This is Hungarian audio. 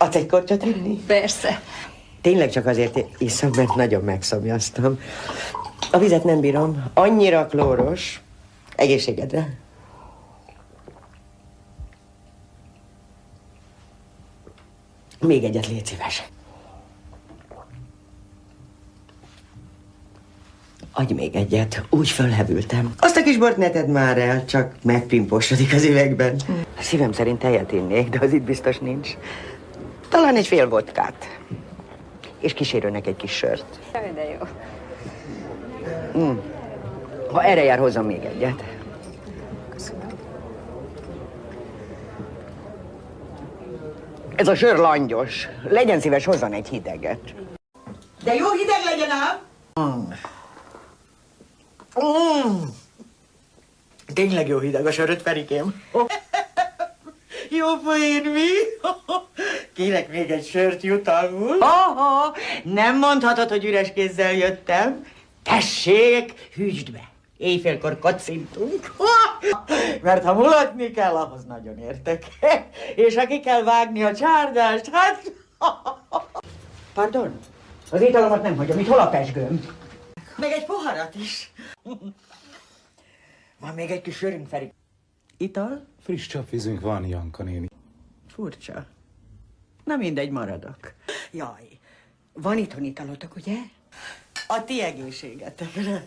Adsz egy kortyot inni? Persze. Tényleg csak azért iszom, mert nagyon megszomjaztam. A vizet nem bírom. Annyira klóros. Egészségedre. Még egyet, légy szíves. Adj még egyet, úgy fölhevültem. Azt a kis bort ne tedd már el, csak megpimposodik az üvegben. A szívem szerint tejet innék, de az itt biztos nincs. Talán egy fél vodkát. És kísérőnek egy kis sört. Jaj, de jó. Ha erre jár, hozzam még egyet. Köszönöm. Ez a sör langyos. Legyen szíves, hozzon egy hideget. De jó hideg legyen ám! Tényleg jó hideg a söröt, Ferikém. Jó poén, mi? Kérek még egy sört jutalmul. Nem mondhatod, hogy üres kézzel jöttem. Tessék, hűsd be. Éjfélkor kocintunk. Mert ha mulatni kell, ahhoz nagyon értek. És ha ki kell vágni a csárdást, hát... Pardon? Az italomat nem hagyom, itt hol a pezsgőm? Meg egy poharat is. Van még egy kis sörünk, Feri. Ital? Friss csapvízünk van, Janka néni. Furcsa. Na mindegy, maradok. Jaj, van itthon italotok, ugye? A ti egészségetekre.